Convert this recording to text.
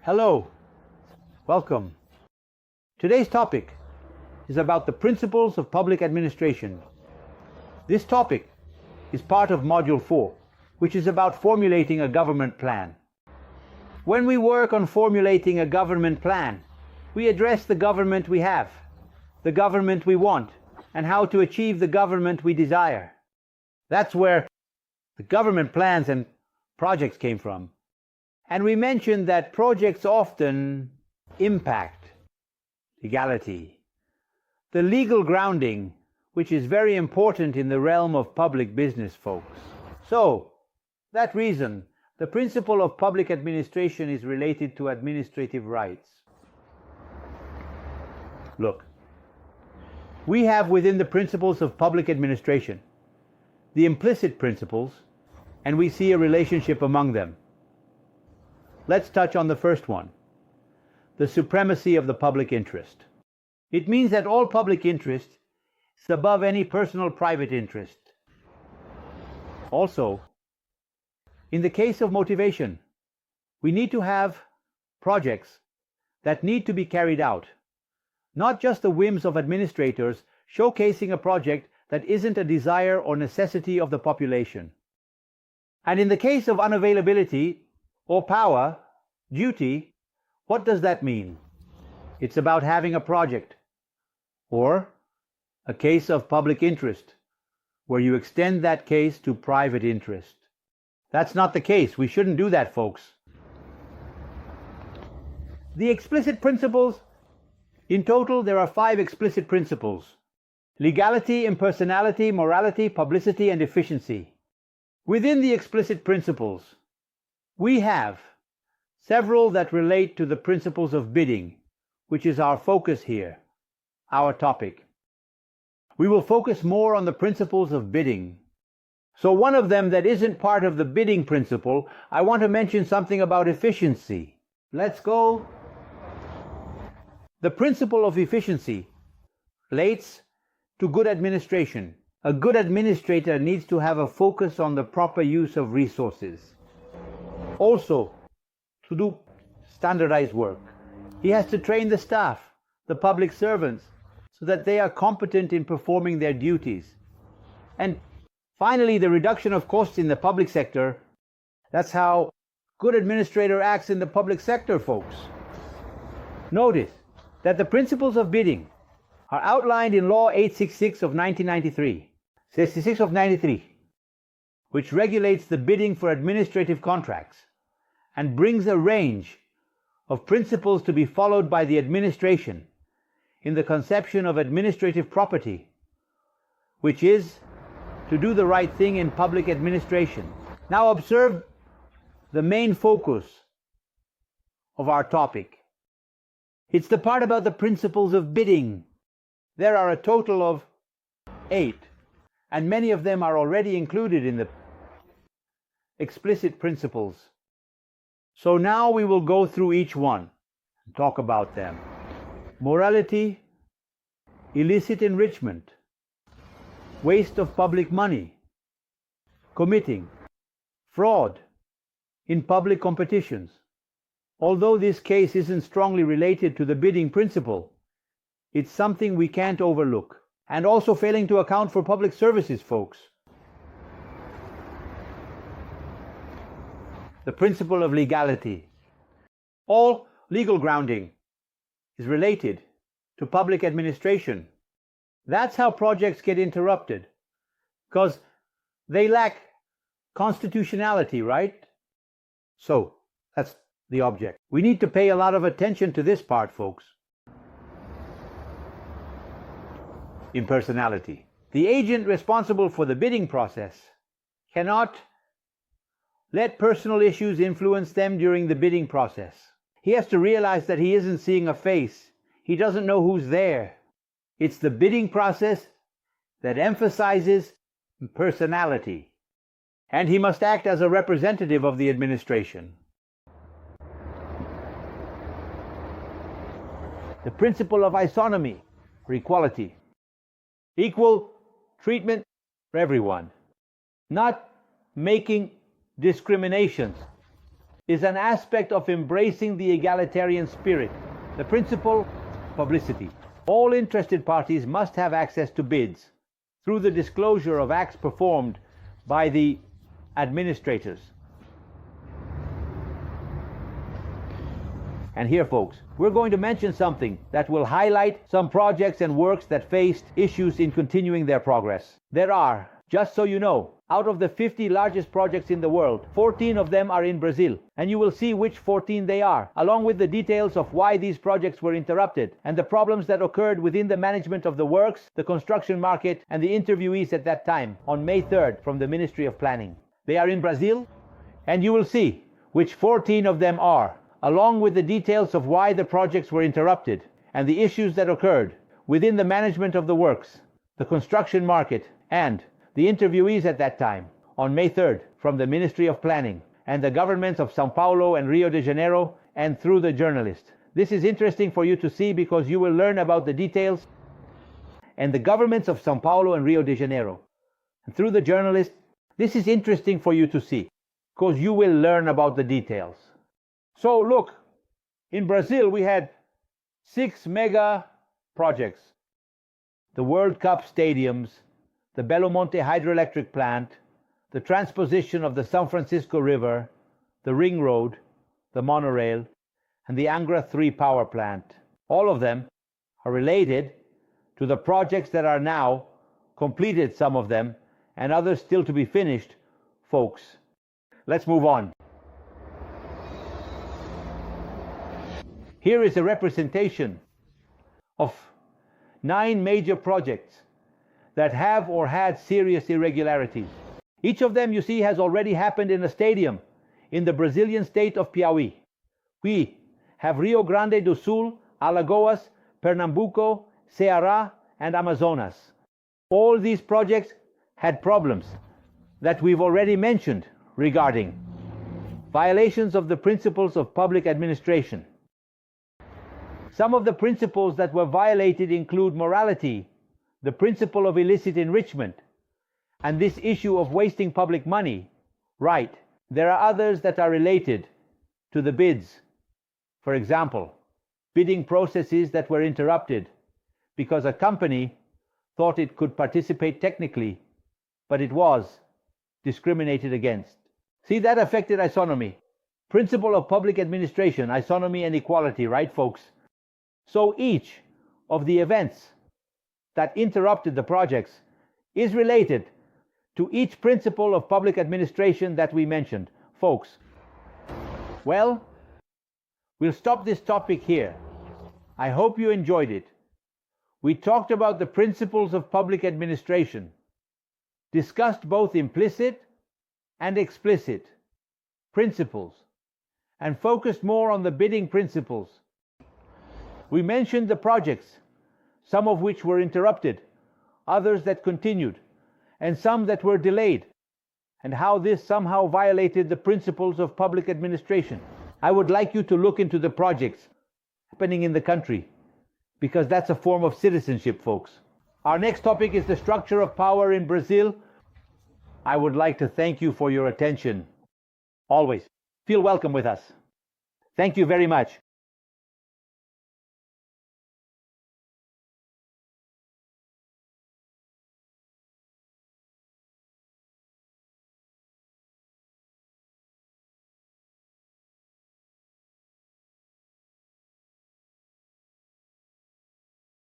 Hello, welcome. Today's topic is about the principles of public administration. This topic is part of Module 4, which is about formulating a government plan. When we work on formulating a government plan, we address the government we have, the government we want, and how to achieve the government we desire. That's where the government plans and projects came from. And we mentioned that projects often impact legality, the legal grounding, which is very important in the realm of public business, folks. So, that reason, the principle of public administration is related to administrative rights. Look, we have within the principles of public administration the implicit principles, and we see a relationship among them. Let's touch on the first one, the supremacy of the public interest. It means that all public interest is above any personal private interest. Also, in the case of motivation, we need to have projects that need to be carried out, not just the whims of administrators showcasing a project that isn't a desire or necessity of the population. And in the case of unavailability or power, duty, what does that mean? It's about having a project or a case of public interest where you extend that case to private interest. That's not the case. We shouldn't do that, folks. The explicit principles, in total, there are 5 explicit principles: legality, impersonality, morality, publicity, and efficiency. Within the explicit principles, we have several that relate to the principles of bidding, which is our focus here, our topic. We will focus more on the principles of bidding. So one of them that isn't part of the bidding principle, I want to mention something about efficiency. Let's go. The principle of efficiency relates to good administration. A good administrator needs to have a focus on the proper use of resources. Also, to do standardized work, he has to train the staff, the public servants, so that they are competent in performing their duties. And finally, the reduction of costs in the public sector. That's how good administrator acts in the public sector, folks. Notice that the principles of bidding are outlined in Law 866 of 1993, 66 of 93, which regulates the bidding for administrative contracts and brings a range of principles to be followed by the administration in the conception of administrative property, which is to do the right thing in public administration. Now observe the main focus of our topic. It's the part about the principles of bidding. There are a total of 8, and many of them are already included in the explicit principles. So now we will go through each one and talk about them. Morality, illicit enrichment, waste of public money, committing fraud in public competitions. Although this case isn't strongly related to the bidding principle, it's something we can't overlook. And also failing to account for public services, folks. The principle of legality. All legal grounding is related to public administration. That's how projects get interrupted, because they lack constitutionality, right? So, that's the object. We need to pay a lot of attention to this part, folks. Impersonality. The agent responsible for the bidding process cannot let personal issues influence them during the bidding process. He has to realize that he isn't seeing a face. He doesn't know who's there. It's the bidding process that emphasizes personality. And he must act as a representative of the administration. The principle of isonomy, or equality. Equal treatment for everyone. Not making discriminations is an aspect of embracing the egalitarian spirit, the principle of publicity. All interested parties must have access to bids through the disclosure of acts performed by the administrators. And here, folks, we're going to mention something that will highlight some projects and works that faced issues in continuing their progress. There are, just so you know, out of the 50 largest projects in the world, 14 of them are in Brazil, and you will see which 14 they are, along with the details of why these projects were interrupted, and the problems that occurred within the management of the works, the construction market, and the interviewees at that time, on May 3rd, from the Ministry of Planning. They are in Brazil, and you will see which 14 of them are, along with the details of why the projects were interrupted, and the issues that occurred within the management of the works, the construction market, and the interviewees at that time, on May 3rd, from the Ministry of Planning, and the governments of São Paulo and Rio de Janeiro, and through the journalist. This is interesting for you to see because you will learn about the details and the governments of São Paulo and Rio de Janeiro. And through the journalist, this is interesting for you to see because you will learn about the details. So look, in Brazil we had 6 mega projects. The World Cup stadiums, the Belo Monte hydroelectric plant, the transposition of the São Francisco River, the Ring Road, the monorail, and the Angra 3 power plant. All of them are related to the projects that are now completed, some of them, and others still to be finished, folks. Let's move on. Here is a representation of 9 major projects that have or had serious irregularities. Each of them, you see, has already happened in a stadium in the Brazilian state of Piauí. We have Rio Grande do Sul, Alagoas, Pernambuco, Ceará, and Amazonas. All these projects had problems that we've already mentioned regarding violations of the principles of public administration. Some of the principles that were violated include morality, the principle of illicit enrichment, and this issue of wasting public money. Right, there are others that are related to the bids. For example, bidding processes that were interrupted because a company thought it could participate technically, but it was discriminated against. See, that affected isonomy. Principle of public administration, isonomy and equality, right, folks? So each of the events that interrupted the projects is related to each principle of public administration that we mentioned, folks. Well, we'll stop this topic here. I hope you enjoyed it. We talked about the principles of public administration, discussed both implicit and explicit principles, and focused more on the bidding principles. We mentioned the projects, some of which were interrupted, others that continued, and some that were delayed, and how this somehow violated the principles of public administration. I would like you to look into the projects happening in the country, because that's a form of citizenship, folks. Our next topic is the structure of power in Brazil. I would like to thank you for your attention. Always feel welcome with us. Thank you very much.